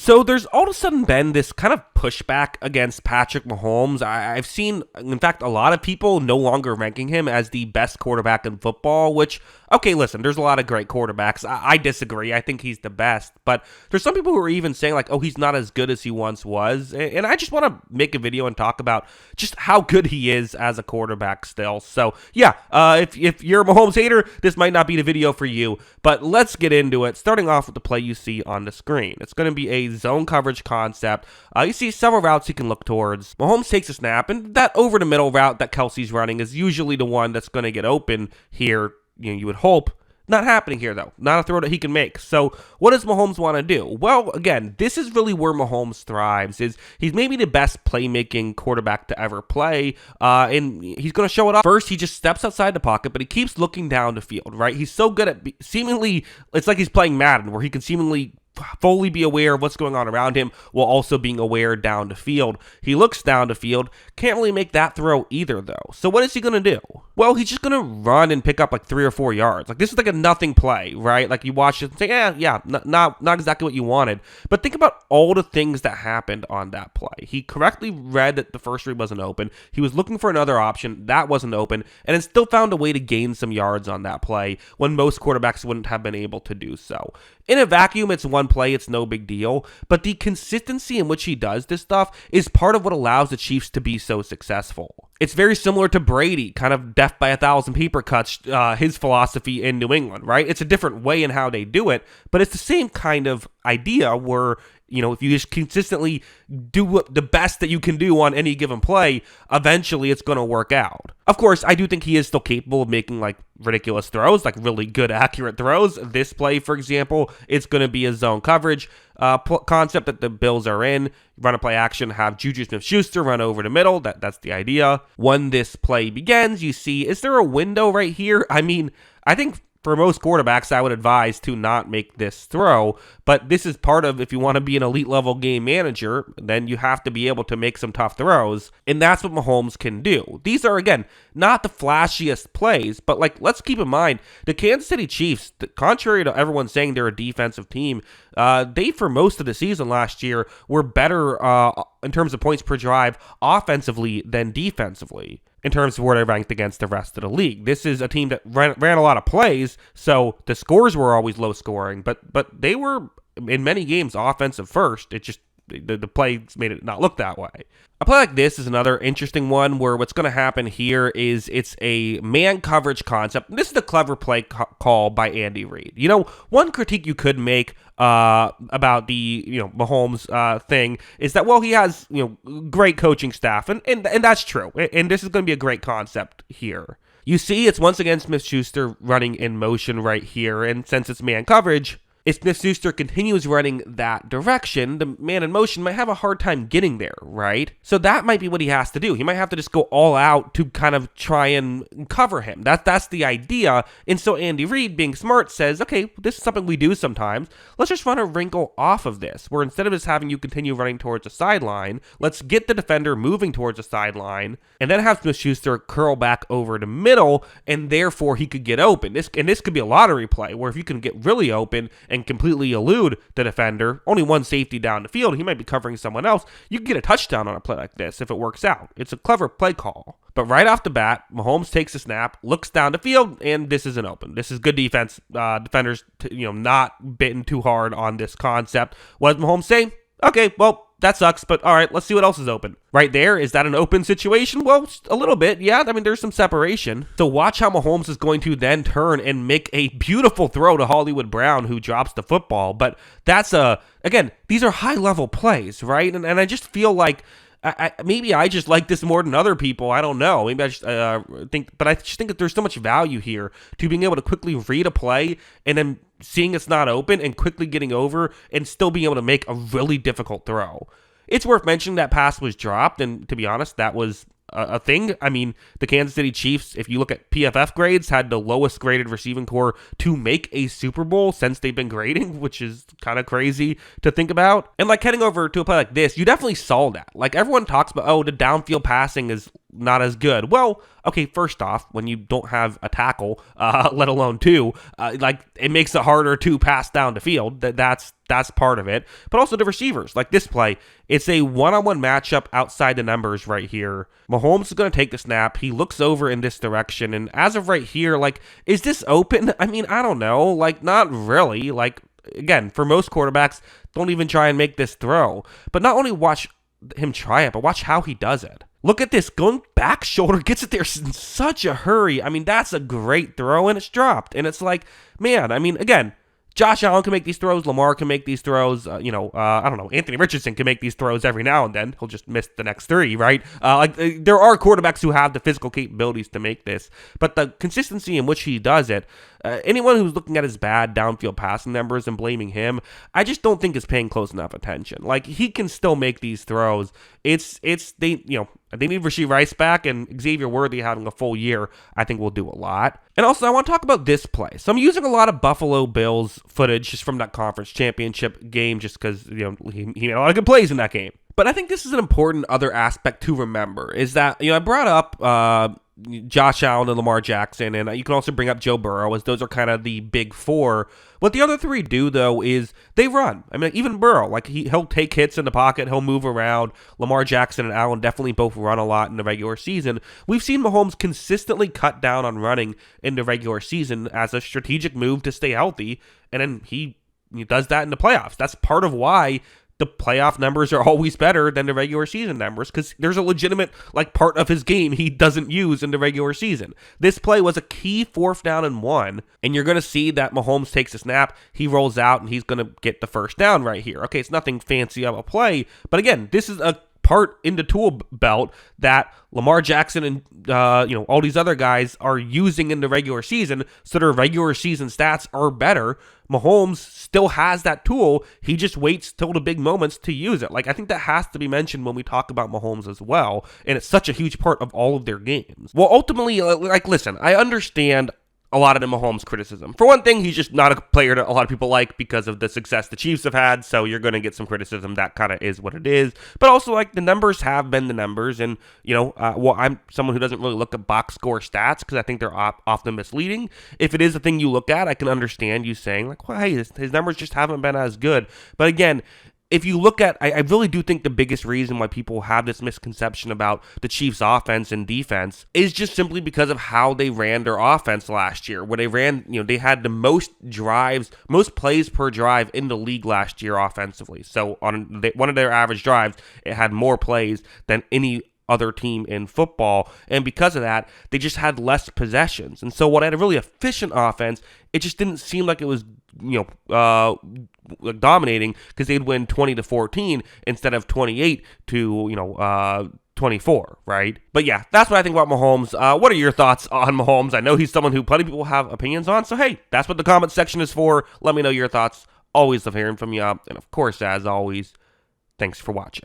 So there's all of a sudden been this kind of pushback against Patrick Mahomes. I've seen, in fact, a lot of people no longer ranking him as the best quarterback in football, which, okay, listen, there's a lot of great quarterbacks. I disagree. I think he's the best. But there's some people who are even saying, like, oh, he's not as good as he once was. And I just want to make a video and talk about just how good he is as a quarterback still. So, yeah, if you're a Mahomes hater, this might not be the video for you. But let's get into it, starting off with the play you see on the screen. It's going to be a zone coverage concept. You see several routes he can look towards. Mahomes takes a snap, and that over the middle route that Kelsey's running is usually the one that's going to get open here. You would hope. Not happening here, though. Not a throw that he can make. So what does Mahomes want to do? Well, again, this is really where Mahomes thrives. He's maybe the best playmaking quarterback to ever play, and he's going to show it off. First, he just steps outside the pocket, but he keeps looking down the field, right? He's so good at seemingly, it's like he's playing Madden, where he can seemingly fully be aware of what's going on around him while also being aware down the field. He looks down the field, can't really make that throw either though. So what is he going to do? Well, he's just going to run and pick up like 3 or 4 yards. Like this is like a nothing play, right? Like you watch it and say, yeah, not exactly what you wanted. But think about all the things that happened on that play. He correctly read that the first read wasn't open. He was looking for another option. That wasn't open. And then still found a way to gain some yards on that play when most quarterbacks wouldn't have been able to do so. In a vacuum, it's one play, it's no big deal, but the consistency in which he does this stuff is part of what allows the Chiefs to be so successful. It's very similar to Brady, kind of death by 1,000 paper cuts, his philosophy in New England, right? It's a different way in how they do it, but it's the same kind of idea where, if you just consistently do the best that you can do on any given play, eventually it's going to work out. Of course, I do think he is still capable of making like ridiculous throws, like really good, accurate throws. This play, for example, it's going to be a zone coverage concept that the Bills are in. Run a play action, have Juju Smith-Schuster run over the middle. That's the idea. When this play begins, you see, is there a window right here? I mean, I think for most quarterbacks, I would advise to not make this throw, but this is part of, if you want to be an elite level game manager, then you have to be able to make some tough throws, and that's what Mahomes can do. These are, again, not the flashiest plays, but let's keep in mind, the Kansas City Chiefs, contrary to everyone saying they're a defensive team, they, for most of the season last year, were better in terms of points per drive offensively than defensively, in terms of where they ranked against the rest of the league. This is a team that ran a lot of plays, so the scores were always low scoring, but they were, in many games, offensive first. It just, the plays made it not look that way. A play like this is another interesting one where what's going to happen here is it's a man coverage concept. This is a clever play call by Andy Reid. One critique you could make about the Mahomes thing is that, well, he has great coaching staff, and that's true. And this is going to be a great concept here. You see, it's once again Smith-Schuster running in motion right here, and since it's man coverage, if Smith-Schuster continues running that direction, the man in motion might have a hard time getting there, right? So that might be what he has to do. He might have to just go all out to kind of try and cover him. That's the idea. And so Andy Reid, being smart, says, okay, this is something we do sometimes. Let's just run a wrinkle off of this, where instead of just having you continue running towards the sideline, let's get the defender moving towards the sideline, and then have Smith-Schuster curl back over the middle, and therefore he could get open. This could be a lottery play, where if you can get really open and completely elude the defender, only one safety down the field, he might be covering someone else, you can get a touchdown on a play like this if it works out. It's a clever play call. But right off the bat, Mahomes takes a snap, looks down the field, and this isn't open. This is good defense. Defenders, not bitten too hard on this concept. What does Mahomes say? Okay, well, that sucks, but all right, let's see what else is open. Right there, is that an open situation? Well, a little bit, yeah. I mean, there's some separation. So watch how Mahomes is going to then turn and make a beautiful throw to Hollywood Brown, who drops the football. But that's again, these are high-level plays, right? And I just feel like maybe I just like this more than other people. I don't know. Maybe I just think that there's so much value here to being able to quickly read a play and then seeing it's not open and quickly getting over and still being able to make a really difficult throw. It's worth mentioning that pass was dropped, and to be honest, that was a thing. I mean, the Kansas City Chiefs, if you look at PFF grades, had the lowest graded receiving core to make a Super Bowl since they've been grading, which is kind of crazy to think about. And heading over to a play like this, you definitely saw that. Everyone talks about, the downfield passing is not as good. Well, okay, first off, when you don't have a tackle, let alone two, like it makes it harder to pass down the field. That's part of it. But also the receivers, like this play, it's a one-on-one matchup outside the numbers right here. Mahomes is going to take the snap. He looks over in this direction, and as of right here, like, is this open? I mean, I don't know. Like, not really. Like, again, for most quarterbacks, don't even try and make this throw. But not only watch him try it, but watch how he does it. Look at this, going back shoulder, gets it there in such a hurry. I mean, that's a great throw, and it's dropped. And it's like, man, I mean, again, Josh Allen can make these throws. Lamar can make these throws. I don't know. Anthony Richardson can make these throws every now and then. He'll just miss the next three, right? There are quarterbacks who have the physical capabilities to make this, but the consistency in which he does it, anyone who's looking at his bad downfield passing numbers and blaming him, I just don't think is paying close enough attention. Like, he can still make these throws. They need Rashee Rice back, and Xavier Worthy having a full year, I think will do a lot. And also, I want to talk about this play. So I'm using a lot of Buffalo Bills footage just from that conference championship game, just because he made a lot of good plays in that game. But I think this is an important other aspect to remember, is that, I brought up Josh Allen and Lamar Jackson, and you can also bring up Joe Burrow, as those are kind of the big four. What the other three do, though, is they run. I mean, even Burrow, like he'll take hits in the pocket, he'll move around. Lamar Jackson and Allen definitely both run a lot in the regular season. We've seen Mahomes consistently cut down on running in the regular season as a strategic move to stay healthy, and then he does that in the playoffs. That's part of why the playoff numbers are always better than the regular season numbers, because there's a legitimate part of his game he doesn't use in the regular season. This play was a key 4th down and 1, and you're going to see that Mahomes takes a snap, he rolls out, and he's going to get the first down right here. Okay, it's nothing fancy of a play, but again, this is a part in the tool belt that Lamar Jackson and all these other guys are using in the regular season, so their regular season stats are better. Mahomes still has that tool. He just waits till the big moments to use it. Like, I think that has to be mentioned when we talk about Mahomes as well, and it's such a huge part of all of their games. Well, ultimately, listen, I understand a lot of the Mahomes criticism. For one thing, he's just not a player that a lot of people like because of the success the Chiefs have had, so you're going to get some criticism. That kind of is what it is. But also, the numbers have been the numbers, and, I'm someone who doesn't really look at box score stats because I think they're often misleading. If it is a thing you look at, I can understand you saying, well, hey, his numbers just haven't been as good. But again, if you look at, I really do think the biggest reason why people have this misconception about the Chiefs' offense and defense is just simply because of how they ran their offense last year, where they had the most drives, most plays per drive in the league last year offensively. So on one of their average drives, it had more plays than any other team in football, and because of that, they just had less possessions. And so what had a really efficient offense, it just didn't seem like it was dominating, because they'd win 20-14 instead of 28 to 24, right? But yeah, that's what I think about Mahomes. What are your thoughts on Mahomes? I know he's someone who plenty of people have opinions on, so hey, that's what the comment section is for. Let me know your thoughts. Always love hearing from you, and of course, as always, thanks for watching.